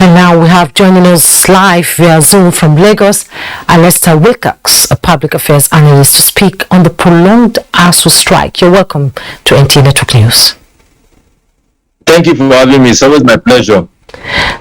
And now we have joining us live via Zoom from Lagos, Alistair Wilcox, a public affairs analyst, to speak on the prolonged ASUU strike. You're welcome to NTA Network News. Thank you for having me. It's always my pleasure.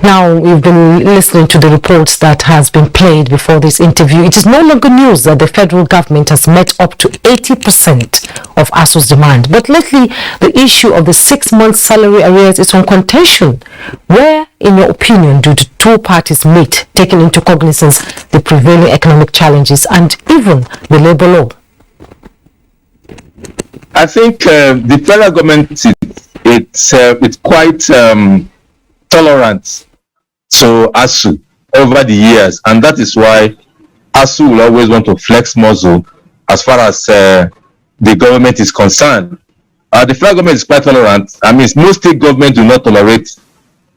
Now, we've been listening to the reports that has been played before this interview. It is no longer news that the federal government has met up to 80% of ASUU's demand. But lately, the issue of the 6-month salary arrears is on contention. Where, in your opinion, do the two parties meet, taking into cognizance the prevailing economic challenges and even the labor law? I think the federal government it's quite tolerant to ASUU over the years, and that is why ASUU will always want to flex muscle as far as the government is concerned. The federal government is quite tolerant. I mean, most state governments do not tolerate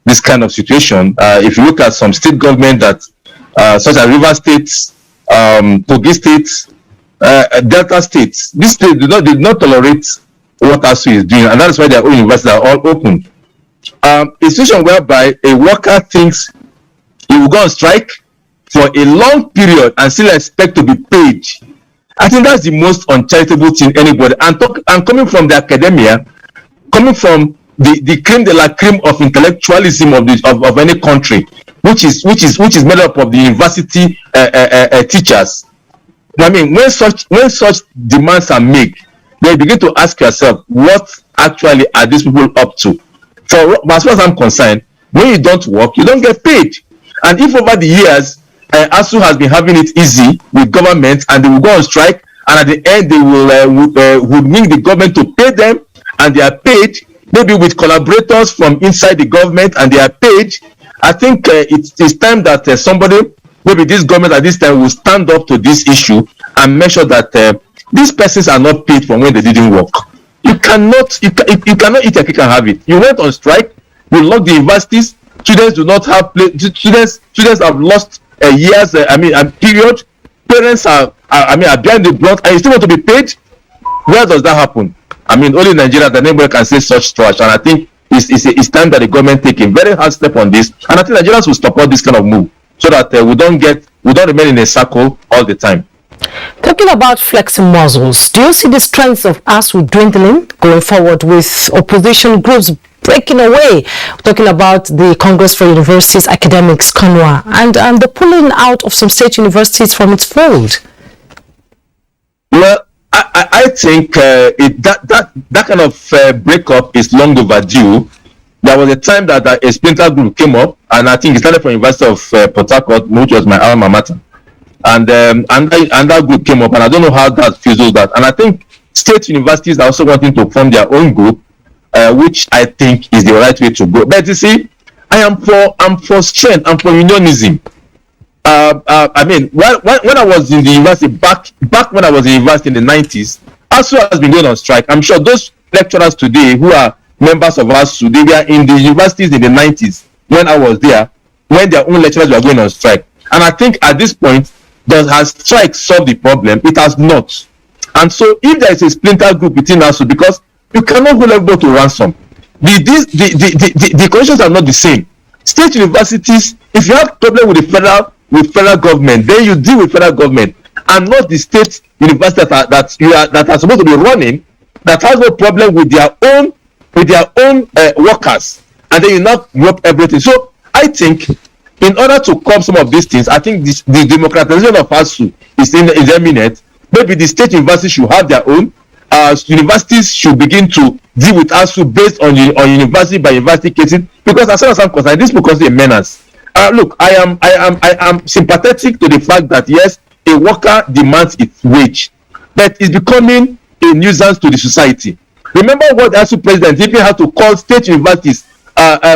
this kind of situation. If you look at some state government that, such as River States, Kogi States, Delta States, these states did not tolerate what ASUU is doing, and that is why their own universities are all open. A situation whereby a worker thinks he will go on strike for a long period and still expect to be paid, I think that's the most uncharitable thing anybody. And coming from the academia, coming from the creme de la creme of intellectualism of any country, which is made up of the university teachers. I mean, when such demands are made, then you begin to ask yourself, what actually are these people up to? As far as I'm concerned, when you don't work, you don't get paid. And if over the years, ASUU has been having it easy with government, and they will go on strike, and at the end they would need the government to pay them, and they are paid, maybe with collaborators from inside the government, and they are paid. I think it's time that somebody, maybe this government at this time, will stand up to this issue and make sure that these persons are not paid for when they didn't work. You cannot eat your cake and have it. You went on strike, you locked the universities, students do not have students have lost years, period. Parents are behind the blunt, and you still want to be paid. Where does that happen? I mean, only in Nigeria that anybody can say such trash, and I think it's time that the government take a very hard step on this, and I think Nigerians will support this kind of move so that we don't remain in a circle all the time. Talking about flexing muscles, do you see the strength of ASUU dwindling going forward with opposition groups breaking away? Talking about the Congress for Universities Academics, CONUA, and the pulling out of some state universities from its fold. Well, I think that kind of breakup is long overdue. There was a time that a splinter group came up, and I think it started from University of Port Harcourt, which was my alma mater. And that group came up, and I don't know how that fizzled out. And I think state universities are also wanting to form their own group, which I think is the right way to go. But you see, I'm for strength, I'm for unionism. I mean, when I was in the university, back when I was in university in the 90s, ASUU has been going on strike. I'm sure those lecturers today who are members of ASUU, they were in the universities in the 90s when I was there, when their own lecturers were going on strike. And I think at this point, has strike solved the problem? It has not. And so if there is a splinter group within ASUU, because you cannot hold everybody to ransom, the conditions are not the same. State universities, if you have problem with the federal government, then you deal with federal government, and not the state university that are supposed to be running, that has no problem with their own workers, and then you not drop everything. So I think, in order to curb some of these things, I think the democratization of ASUU is imminent. Maybe the state universities should have their own. Universities should begin to deal with ASUU based on university by university cases. Because as far as I'm concerned, this becomes a menace. Look, I am sympathetic to the fact that yes, a worker demands its wage, but it's becoming a nuisance to the society. Remember what ASUU president even had to call state universities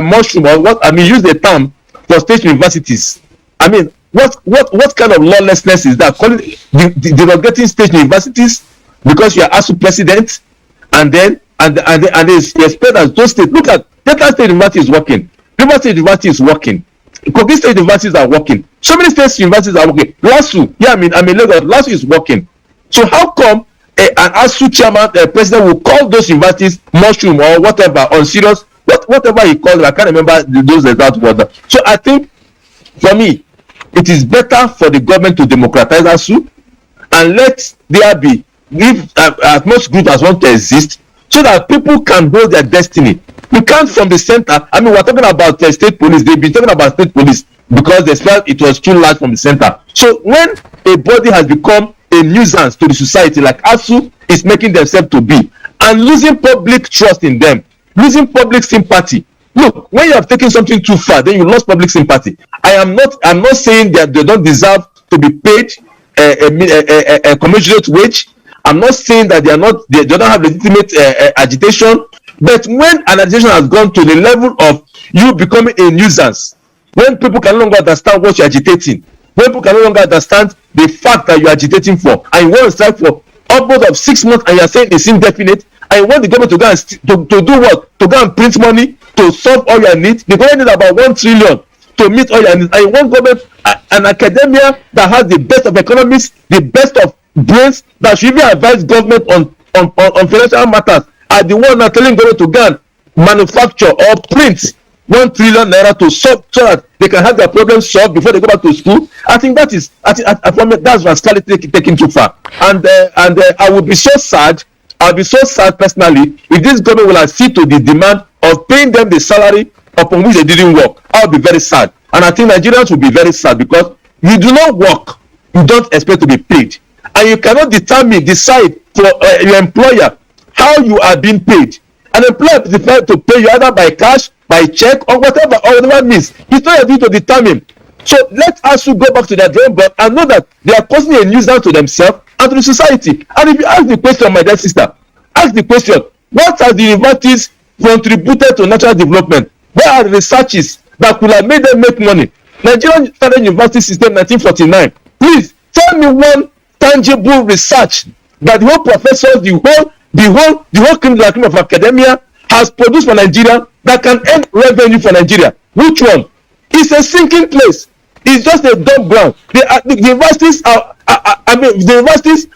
mushroom, or what? I mean, use the term for state universities. I mean, what kind of lawlessness is that? Calling derogating state universities because you are ASUU president, and then it's expected as those states. Look at Delta State University is working, River State University is working, Kogi State universities are working, so many state universities are working. LASU, Lagos, LASU is working. So how come an ASUU chairman, president will call those universities mushroom or whatever on serious whatever he called it, I can't remember those exact words. So I think, for me, it is better for the government to democratize ASUU and let there be, if as much groups as want to exist, so that people can hold their destiny. We can't from the center. I mean, we're talking about state police. They've been talking about state police because they felt it was too large from the center. So when a body has become a nuisance to the society, like ASUU is making themselves to be, and losing public trust in them, losing public sympathy. Look, when you have taken something too far, then you lost public sympathy. I'm not saying that they don't deserve to be paid a commensurate wage. I'm not saying that they don't have legitimate agitation. But when an agitation has gone to the level of you becoming a nuisance, when people can no longer understand what you're agitating, when people can no longer understand the fact that you're agitating for, and you want to strike for upwards of 6 months, and you're saying it's indefinite, and you want the government to go and to do what? To go and print money to solve all your needs. The government needs about 1 trillion to meet all your needs. And you want government, an academia that has the best of economists, the best of brains, that should even advise government on financial matters, are the one that telling government to go and manufacture or print 1 trillion naira to solve, so that they can have their problems solved before they go back to school. I think that is, that's rascality taken too far. And I would be so sad. I'll be so sad personally if this government will accede to the demand of paying them the salary upon which they didn't work. I'll be very sad. And I think Nigerians will be very sad, because you do not work, you don't expect to be paid. And you cannot decide for your employer how you are being paid. An employer decides to pay you either by cash, by check, or whatever means. It's not your duty to determine. So let us go back to their drawing board and know that they are causing a nuisance to themselves and to the society. And if you ask the question, my dear sister, ask the question, what have the universities contributed to national development? Where are the researches that could have made them make money? Nigerian started university system 1949. Please tell me one tangible research that the whole professors, the whole kingdom of academia has produced for Nigeria that can earn revenue for Nigeria. Which one? It's a sinking place. It's just a dump ground. The universities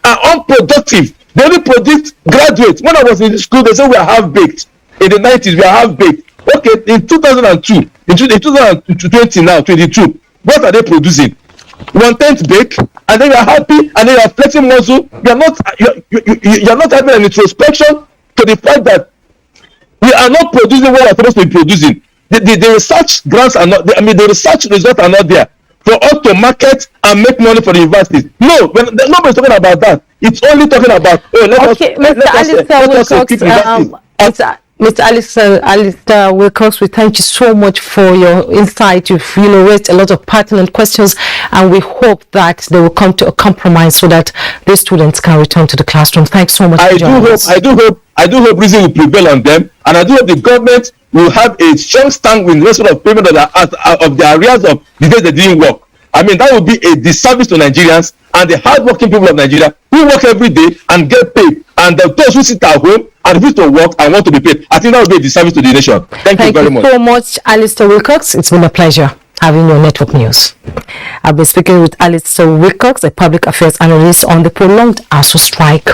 are unproductive. They only produce graduates. When I was in school, they said we are half-baked. In the 90s, we are half-baked. Okay, in 2002, in 2020 now, 22, what are they producing? 1/10 bake, and then you are happy, and then you are flexing muscle. You are not having an introspection to the fact that we are not producing what we are supposed to be producing. The research grants are not, the research results are not there for us to market and make money for the universities. No, nobody's talking about that. It's only talking about, Mr. Alistair Wilcox, we thank you so much for your insight. You've raised a lot of pertinent questions, and we hope that they will come to a compromise so that the students can return to the classroom. Thanks so much. I do hope reason will prevail on them, and I do hope the government will have a strong stand with respect of payment of the arrears of the days they didn't work. I mean, that would be a disservice to Nigerians and the hardworking people of Nigeria who work every day and get paid, and those who sit at home and refuse to work and want to be paid. I think that would be a disservice to the nation. Thank you very much. Thank you so much, Alistair Wilcox. It's been a pleasure having you on Network News. I've been speaking with Alistair Wilcox, a public affairs analyst, on the prolonged ASUU strike.